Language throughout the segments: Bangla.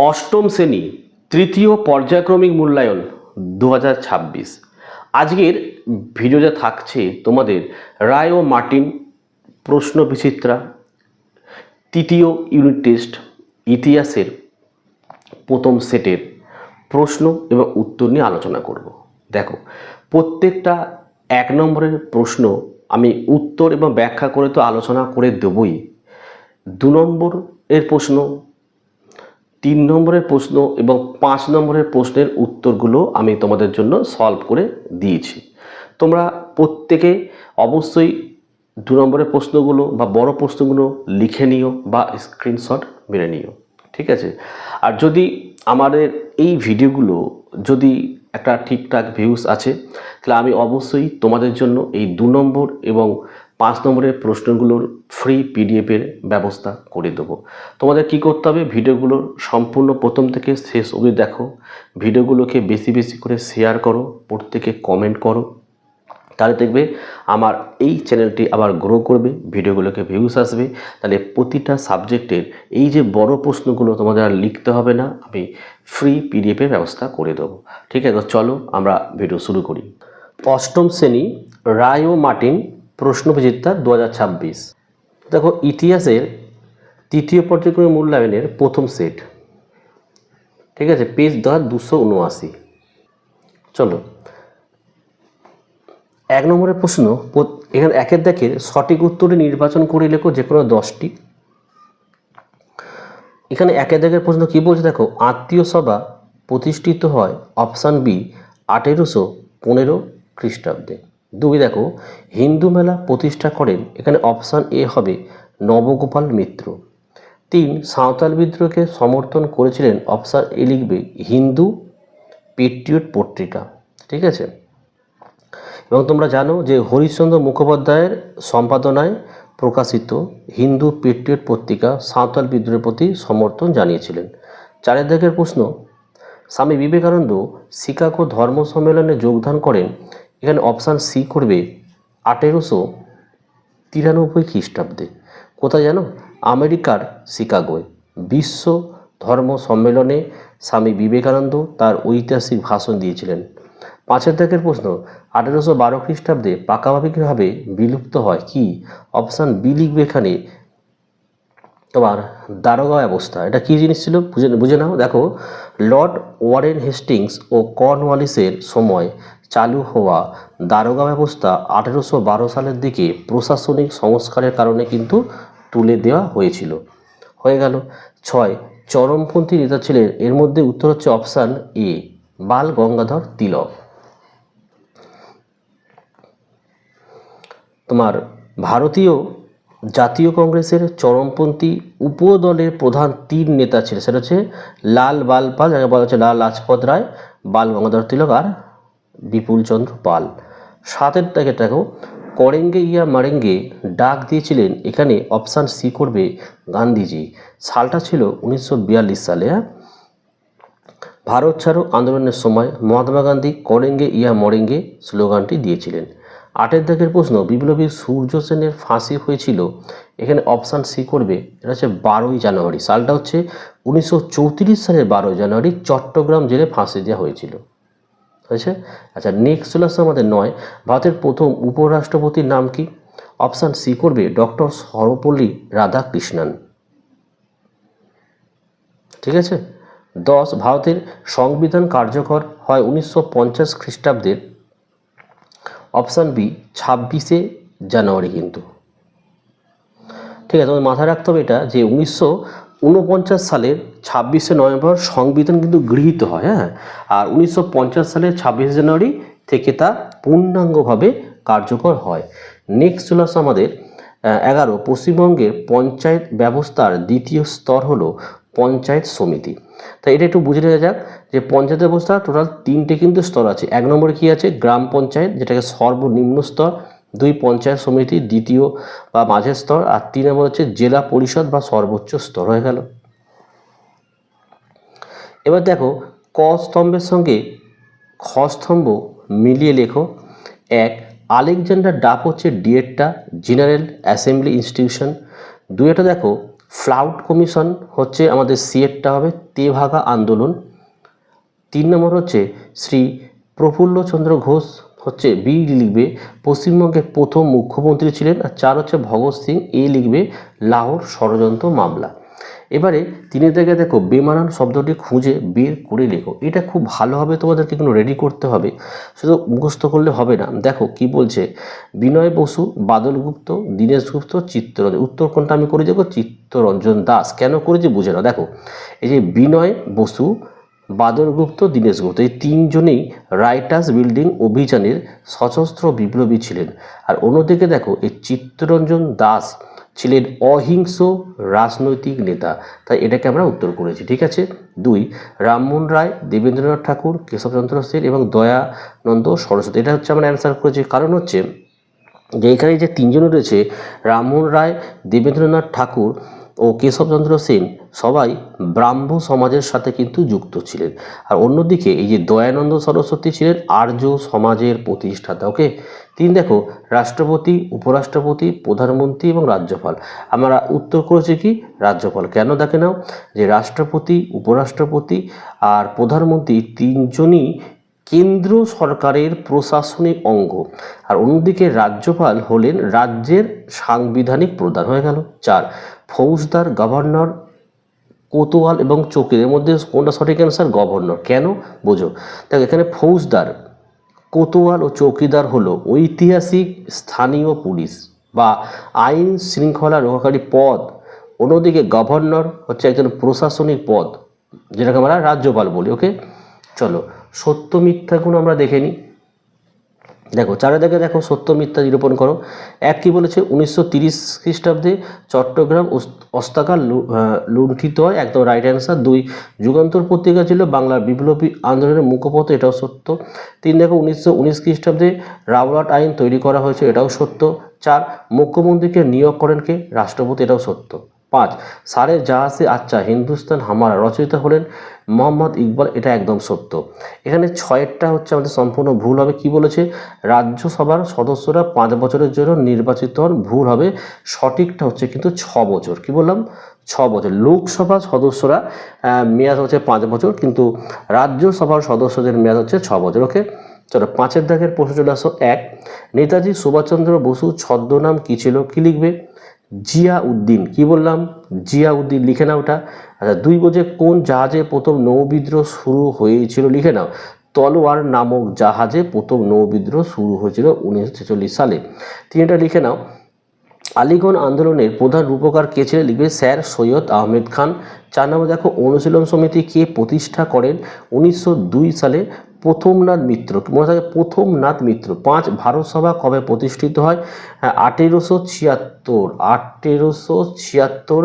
অষ্টম শ্রেণী তৃতীয় পর্যায়ক্রমিক মূল্যায়ন 2026। আজকের ভিডিওতে থাকছে তোমাদের রায় ও মার্টিন প্রশ্ন বিচিত্রা তৃতীয় ইউনিট টেস্ট ইতিহাসের প্রথম সেটের প্রশ্ন এবং উত্তর নিয়ে আলোচনা করব। দেখো, প্রত্যেকটা 1 নম্বরের প্রশ্ন আমি উত্তর এবং ব্যাখ্যা করে তো আলোচনা করে দেবই। 2 নম্বরের প্রশ্ন, 3 নম্বরের প্রশ্ন এবং 5 নম্বরের প্রশ্নের উত্তরগুলো আমি তোমাদের জন্য সলভ করে দিয়েছি। তোমরা প্রত্যেকে অবশ্যই 2 নম্বরের প্রশ্নগুলো বা বড় প্রশ্নগুলো লিখে নিও বা স্ক্রিনশট মেরে নিও, ঠিক আছে? আর যদি আমাদের এই ভিডিওগুলো যদি একটা ঠিকঠাক ভিউজ আছে, তাহলে আমি অবশ্যই তোমাদের জন্য এই 2 নম্বর এবং 5 নম্বরের প্রশ্নগুলোর ফ্রি পিডিএফের ব্যবস্থা করে দেবো। তোমাদের কি করতে হবে, ভিডিওগুলো সম্পূর্ণ প্রথম থেকে শেষ অবধি দেখো, ভিডিওগুলোকে বেশি বেশি করে শেয়ার করো, প্রত্যেকে কমেন্ট করো, তাহলে দেখবে আমার এই চ্যানেলটি আবার গ্রো করবে, ভিডিওগুলোকে ভিউজ আসবে। তাহলে প্রতিটা সাবজেক্টের এই যে বড় প্রশ্নগুলো তোমাদের আর লিখতে হবে না, আমি ফ্রি পিডিএফের ব্যবস্থা করে দেবো, ঠিক আছে? তো চলো আমরা ভিডিও শুরু করি। অষ্টম শ্রেণী রায় ও মার্টিন প্রশ্ন বিচিত্রা 2026। দেখো, ইতিহাসের তৃতীয় পর্যায়ক্রমিক মূল্যায়নের প্রথম সেট, ঠিক আছে? পেজ 279। চলো, 1 নম্বরের প্রশ্ন, এখানে একের দেখের সঠিক উত্তরে নির্বাচন করে লেখো যে কোনো 10টি। এখানে একের দেখের প্রশ্ন কি বলছে দেখো, আত্মীয় সভা প্রতিষ্ঠিত হয় অপশান বি 1815 খ্রিস্টাব্দে। 2 দেখো, হিন্দু মেলা প্রতিষ্ঠা করেন, এখানে অপশান এ হবে নবগোপাল মিত্র। 3 সাঁওতাল বিদ্রোহকে সমর্থন করেছিলেন, অপশান এ লিখবে হিন্দু পেট্রিয়ট পত্রিকা, ঠিক আছে? এবং তোমরা জানো যে হরিশ্চন্দ্র মুখোপাধ্যায়ের সম্পাদনায় প্রকাশিত হিন্দু পেট্রিয়ট পত্রিকা সাঁওতাল বিদ্রোহের প্রতি সমর্থন জানিয়েছিলেন। 4 দাগের প্রশ্ন, স্বামী বিবেকানন্দ শিকাগো ধর্ম সম্মেলনে যোগদান করেন, এখানে অপশান সি করবে 1893 খ্রিস্টাব্দে। কোথায় জানো? আমেরিকার শিকাগোয় বিশ্ব ধর্ম সম্মেলনে স্বামী বিবেকানন্দ তার ঐতিহাসিক ভাষণ দিয়েছিলেন। 5 দাগের প্রশ্ন, 1812 খ্রিস্টাব্দে পাকাপাকিভাবে বিলুপ্ত হয় কি? অপশান বি লিখবে এখানে তোমার দারোগা ব্যবস্থা। এটা কি জিনিস ছিল বুঝে নাও। দেখো, লর্ড ওয়ারেন হেস্টিংস ও কর্নওয়ালিসের সময় চালু হওয়া দারোগা ব্যবস্থা 1812 সালের দিকে প্রশাসনিক সংস্কারের কারণে কিন্তু তুলে দেওয়া হয়েছিল। হয়ে গেল। 6 চরমপন্থী নেতা ছিলেন, এর মধ্যে উত্তর হচ্ছে অপশান এ বাল গঙ্গাধর তিলক। তোমার ভারতীয় জাতীয় কংগ্রেসের চরমপন্থী উপদলের প্রধান 3 নেতা ছিল, সেটা হচ্ছে লাল বাল পাল, যাকে বলা হচ্ছে লাল লাজপত রায়, বাল গঙ্গাধর তিলক আর বিপুল চন্দ্র পাল। 7 দাগে দেখো, করেঙ্গে ইয়া মারেঙ্গে ডাক দিয়েছিলেন, এখানে অপশান সি করবে গান্ধীজি। সালটা ছিল 1942 সালে। ভারত ছাড়ো আন্দোলনের সময় মহাত্মা গান্ধী করেঙ্গে ইয়া মরেঙ্গে স্লোগানটি দিয়েছিলেন। 8 দাগের প্রশ্ন, বিপ্লবী সূর্য সেনের ফাঁসি হয়েছিল, এখানে অপশান সি করবে, এটা হচ্ছে 12ই জানুয়ারি। সালটা হচ্ছে 1934 সালের 12ই জানুয়ারি চট্টগ্রাম জেলে ফাঁসি দেওয়া হয়েছিল, হয়েছে? আচ্ছা, নেক্সট চলে আসছে আমাদের 9, ভারতের প্রথম উপরাষ্ট্রপতির নাম কি? অপশান সি করবে ডক্টর সর্বপল্লী রাধাকৃষ্ণন, ঠিক আছে? 10 ভারতের সংবিধান কার্যকর হয় 1950 খ্রিস্টাব্দের, অপশান বি 26শে জানুয়ারি কিন্তু, ঠিক আছে? তোমাদের মাথায় রাখতে হবে এটা যে 1949 সালের 26শে নভেম্বর সংবিধান কিন্তু গৃহীত হয়, হ্যাঁ? আর 1950 সালের 26শে জানুয়ারি থেকে তা পূর্ণাঙ্গভাবে কার্যকর হয়। নেক্সট চলে আসে আমাদের 11 পশ্চিমবঙ্গের পঞ্চায়েত ব্যবস্থার দ্বিতীয় স্তর হলো পঞ্চায়েত সমিতি। তাই এটা একটু বুঝে নেওয়া যাক যে পঞ্চায়েত ব্যবস্থা টোটাল 3টে কিন্তু স্তর আছে। 1 নম্বরে কি আছে? গ্রাম পঞ্চায়েত, যেটাকে সর্বনিম্ন স্তর। 2 পঞ্চায়েত সমিতি, দ্বিতীয় বা মাঝের স্তর। আর 3 নম্বর হচ্ছে জেলা পরিষদ বা সর্বোচ্চ স্তর। হয়ে গেল। এবার দেখো, ক স্তম্ভের সঙ্গে খ স্তম্ভ মিলিয়ে লেখো। 1 আলেকজান্ডার ডাক হচ্ছে ডিয়েটটা জেনারেল অ্যাসেম্বলি ইনস্টিটিউশন। 2 এটা দেখো, ফ্লাউট কমিশন হচ্ছে আমাদের সিএটটা হবে তেভাগা আন্দোলন। 3 নম্বর হচ্ছে শ্রী প্রফুল্লচন্দ্র ঘোষ হচ্ছে বি লিখবে পশ্চিমবঙ্গের প্রথম মুখ্যমন্ত্রী ছিলেন। আর 4 হচ্ছে ভগৎ সিং, এ লিখবে লাহোর ষড়যন্ত্র মামলা। এবারে 3 থেকে দেখো বেমানান শব্দটি খুঁজে বের করে লেখো। এটা খুব ভালোভাবে তোমাদেরকে কিন্তু রেডি করতে হবে, শুধু মুখস্থ করলে হবে না। দেখো কি বলছে, বিনয় বসু, বাদল গুপ্ত, দীনেশ গুপ্ত, চিত্তরঞ্জন। উত্তর কোনটা আমি করে দেবো? চিত্তরঞ্জন দাস। কেন করেছি বুঝে নাও। দেখো এই যে বিনয় বসু, বাদল গুপ্ত, দীনেশ গুপ্ত, এই 3 জনেই রাইটার্স বিল্ডিং অভিযানের সশস্ত্র বিপ্লবী ছিলেন। আর অন্যদিকে দেখো এই চিত্তরঞ্জন দাস ছিলেন অহিংস রাজনৈতিক নেতা। তাই এটাকে আমরা উত্তর করেছি, ঠিক আছে। 2 রামমোহন রায়, দেবেন্দ্রনাথ ঠাকুর, কেশবচন্দ্র সেন এবং দয়ানন্দ সরস্বতী। এটা হচ্ছে আমরা অ্যান্সার করেছি। কারণ হচ্ছে যে এখানে যে 3 জন রয়েছে, রামমোহন রায়, দেবেন্দ্রনাথ ঠাকুর ও কেশবচন্দ্র সেন সবাই ব্রাহ্ম সমাজের সাথে কিন্তু যুক্ত ছিলেন। আর অন্যদিকে এই যে দয়ানন্দ সরস্বতী ছিলেন আর্য সমাজের প্রতিষ্ঠাতা। ওকে। 3 দেখো রাষ্ট্রপতি, উপরাষ্ট্রপতি, প্রধানমন্ত্রী এবং রাজ্যপাল। আমরা উত্তর করেছি কি? রাজ্যপাল। কেন দেখে নাও, যে রাষ্ট্রপতি, উপরাষ্ট্রপতি আর প্রধানমন্ত্রী 3 জনই কেন্দ্র সরকারের প্রশাসনিক অঙ্গ। আর অন্যদিকে রাজ্যপাল হলেন রাজ্যের সাংবিধানিক প্রধান। হয়ে গেল। 4 ফৌজদার, গভর্নর, কোতোয়াল এবং চৌকিদার। এর মধ্যে কোনটা সঠিক অ্যান্সার? গভর্নর। কেন বোঝো। দেখো এখানে ফৌজদার, কোতোয়াল ও চৌকিদার হলো ঐতিহাসিক স্থানীয় পুলিশ বা আইন শৃঙ্খলা রক্ষাকারী পদ। অন্যদিকে গভর্নর হচ্ছে একজন প্রশাসনিক পদ, যেটাকে আমরা রাজ্যপাল বলি। ওকে, চলো সত্য মিথ্যাগুলো আমরা দেখে নিই। দেখো 4 দেখে দেখো সত্য মিথ্যা নিরূপণ করো। 1 কি বলেছে? 1930 খ্রিস্টাব্দে চট্টগ্রাম অস্তাকার লুণ্ঠিত হয়, একদম রাইট অ্যান্সার। 2 যুগান্তর পত্রিকা ছিল বাংলার বিপ্লবী আন্দোলনের মুখপত্র, এটাও সত্য। 3 দেখো 1919 খ্রিস্টাব্দে রাওলাট আইন তৈরি করা হয়েছে, এটাও সত্য। 4 মুখ্যমন্ত্রীকে নিয়োগ করেন কে? রাষ্ট্রপতি, এটাও সত্য। 5 সারে জাহাজে আচ্ছা হিন্দুস্তান হামারা রচয়িতা হলেন মোহাম্মদ ইকবাল, এটা একদম সত্য। এখানে 6এরটা হচ্ছে আমাদের সম্পূর্ণ ভুল হবে। কি বলেছে? রাজ্যসভার সদস্যরা 5 বছরের জন্য নির্বাচিত হন, ভুল হবে। সঠিকটা হচ্ছে কিন্তু 6 বছর। কি বললাম? 6 বছর। লোকসভা সদস্যরা মেয়াদ হচ্ছে 5 বছর, কিন্তু রাজ্যসভার সদস্যদের মেয়াদ হচ্ছে 6 বছর। ওকে, চলো 5 দাগের প্রশ্ন চলে আসো। 1 নেতাজি সুভাষচন্দ্র বসু ছদ্মনাম কি ছিল? কি লিখবে? জিয়া উদ্দিন। কি বললাম? জিয়া উদ্দিন, লিখে নাও ওটা। আচ্ছা 2 বোঝে কোন জাহাজে প্রথম নৌবিদ্রোহ শুরু হয়েছিল? লিখে নাও। তলোয়ার নামক জাহাজে প্রথম নৌবিদ্রোহ শুরু হয়েছিল 1946 সালে। 3টা লিখে নাও। আলীগড় আন্দোলনের প্রধান রূপকার কে ছিলেন? লিখবে স্যার সৈয়দ আহমেদ খান। 4 নম্বর দেখো অনুশীলন সমিতি কে প্রতিষ্ঠা করেন? 1902 সালে প্রথমনাথ মিত্র। মনে থাকে প্রথমনাথ মিত্র। 5 ভারত সভা কবে প্রতিষ্ঠিত হয়? 1876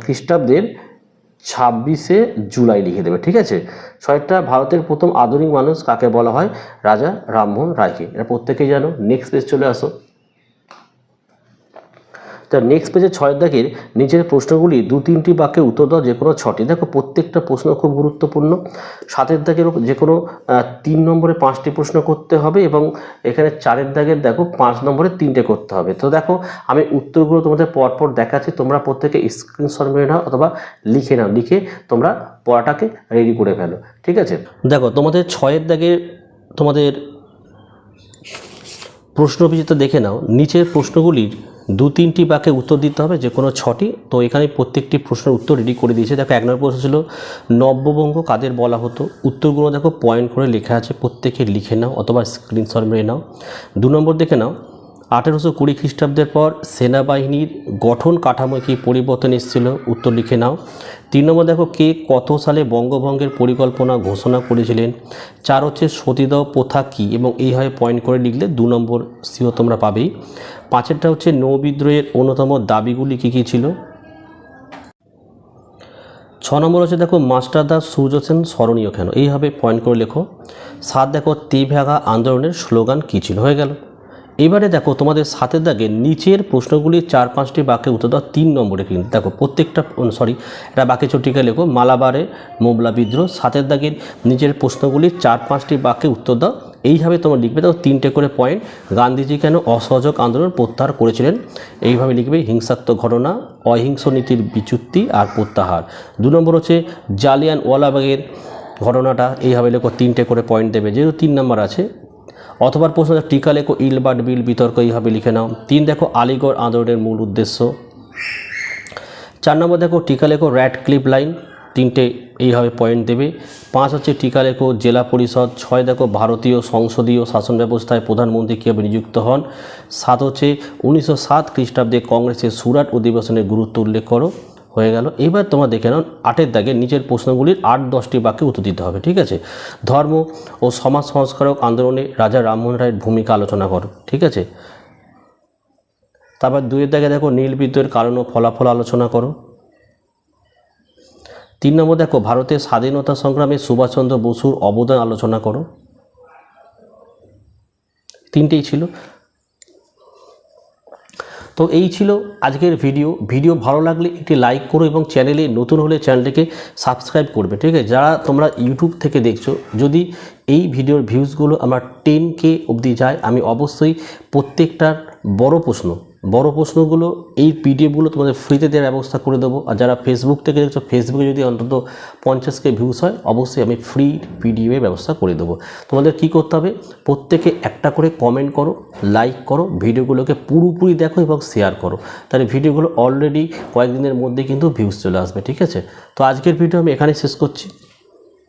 খ্রিস্টাব্দের 26শে জুলাই লিখে দেবে, ঠিক আছে। 6টা ভারতের প্রথম আধুনিক মানুষ কাকে বলা হয়? রাজা রামমোহন রায়কে। এটা প্রত্যেকেই জানো। নেক্সট পেজ চলে আসো। তো নেক্সট পেজে 6 দাগের নিচের প্রশ্নগুলি 2-3টি বাক্যে উত্তর দাও, যে কোনো 6টি। দেখো প্রত্যেকটা প্রশ্ন খুব গুরুত্বপূর্ণ। 7 দাগের যে কোনো 3 নম্বরে 5টি প্রশ্ন করতে হবে, এবং এখানে 4 দাগের দেখো 5 নম্বরে 3টে করতে হবে। তো দেখো আমি উত্তরগুলো তোমাদের পরপর দেখাচ্ছি, তোমরা প্রত্যেকে স্ক্রিনশট মেরে নাও অথবা লিখে নাও, লিখে তোমরা পড়াটাকে রেডি করে ফেলো, ঠিক আছে। দেখো তোমাদের 6 দাগের তোমাদের প্রশ্নবিচিত্র দেখে নাও। নিচের প্রশ্নগুলির 2-3টি বাক্যে উত্তর দিতে হবে, যে কোনো 6টি। তো এখানে প্রত্যেকটি প্রশ্নের উত্তর রেডি করে দিয়েছে। দেখো 1 নম্বর প্রশ্ন ছিল নব্যবঙ্গ কাদের বলা হতো? উত্তরগুলো দেখো পয়েন্ট করে লেখা আছে, প্রত্যেকে লিখে নাও অথবা স্ক্রিনশট মেরে নাও। 2 নম্বর দেখে নাও 1820 খ্রিস্টাব্দের পর সেনাবাহিনীর গঠন কাঠামোয় কী পরিবর্তন এসেছিল? উত্তর লিখে নাও। 3 নম্বর দেখো কে কত সালে বঙ্গভঙ্গের পরিকল্পনা ঘোষণা করেছিলেন? 4 হচ্ছে সতীদাহ প্রথা কী, এবং এইভাবে পয়েন্ট করে লিখলে 2 নম্বর সিও তোমরা পাবেই। 5এরটা হচ্ছে নৌবিদ্রোহের অন্যতম দাবিগুলি কী কী ছিল? 6 নম্বর হচ্ছে দেখো মাস্টারদাস সূর্য সেন স্মরণীয় কেন? এইভাবে পয়েন্ট করে লেখো। 7 দেখো তেভাগা আন্দোলনের স্লোগান কী ছিল? হয়ে গেল। এবারে দেখো তোমাদের 7 দাগে নিচের প্রশ্নগুলি 4-5টি বাক্যে উত্তর দাও 3 নম্বরে। কিন্তু দেখো প্রত্যেকটা এটা বাকি চটিকা লেখো। মালাবারে মোবলা বিদ্রোহ। 7 দাগের নিচের প্রশ্নগুলি 4-5টি বাক্যে উত্তর দাও এইভাবে তোমরা লিখবে। তো 3টে করে পয়েন্ট। গান্ধীজি কেন অসহযোগ আন্দোলন প্রত্যাহার করেছিলেন, এইভাবে লিখবে। হিংসাত্মক ঘটনা, অহিংস নীতির বিচ্যুতি আর প্রত্যাহার। 2 নম্বর হচ্ছে জালিয়ানওয়ালাবাগের ঘটনাটা, এইভাবে লেখো। 3টে করে পয়েন্ট দেবে, যেহেতু 3 নম্বর আছে। অথবা প্রশ্ন টিকা লেখো, ইলবার্ট বিল বিতর্ক, এইভাবে লিখে নাও। 3 দেখো আলিগড় আন্দোলনের মূল উদ্দেশ্য। 4 নম্বর দেখো টিকা লেখো র্যাডক্লিফ লাইন, 3টে এইভাবে পয়েন্ট দেবে। 5 হচ্ছে টিকা লেখো জেলা পরিষদ। 6 দেখো ভারতীয় সংসদীয় শাসন ব্যবস্থায় প্রধানমন্ত্রী কীভাবে নিযুক্ত হন। 7 হচ্ছে 1907 খ্রিস্টাব্দে কংগ্রেসের সুরাট অধিবেশনের গুরুত্ব উল্লেখ করো। হয়ে গেল। এবার তোমরা দেখে নাও 8এর দাগে নিচের প্রশ্নগুলির 8-10টি বাক্যে উত্তর দিতে হবে, ঠিক আছে। ধর্ম ও সমাজ সংস্কারক আন্দোলনে রাজা রামমোহন রায়ের ভূমিকা আলোচনা করো, ঠিক আছে। তারপর 2এর দাগে দেখো নীল বিদ্রোহের কারণ ও ফলাফল আলোচনা করো। 3 নম্বর দেখো ভারতের স্বাধীনতা সংগ্রামে সুভাষচন্দ্র বসুর অবদান আলোচনা করো। 3টেই ছিল। তো এই ছিল আজকের ভিডিও ভালো লাগলে একটি লাইক করো এবং চ্যানেলে নতুন হলে চ্যানেলটিকে সাবস্ক্রাইব করবে, ঠিক আছে। যারা তোমরা ইউটিউব থেকে দেখছো, যদি এই ভিডিওর ভিউজগুলো আমার 10K অবধি যায়, আমি অবশ্যই প্রত্যেকটার বড় প্রশ্নগুলো এই পিডিএফগুলো তোমাদের ফ্রিতে দেওয়ার ব্যবস্থা করে দেবো। আর যারা ফেসবুক থেকে দেখছো, ফেসবুকে যদি অন্তত 50K ভিউজ হয়, অবশ্যই আমি ফ্রি পিডিএফের ব্যবস্থা করে দেবো। তোমাদের কি করতে হবে, প্রত্যেকে একটা করে কমেন্ট করো, লাইক করো, ভিডিওগুলোকে পুরোপুরি দেখো এবং শেয়ার করো। তাহলে ভিডিওগুলো অলরেডি কয়েকদিনের মধ্যে কিন্তু ভিউজ চলে আসবে, ঠিক আছে। তো আজকের ভিডিও আমি এখানেই শেষ করছি।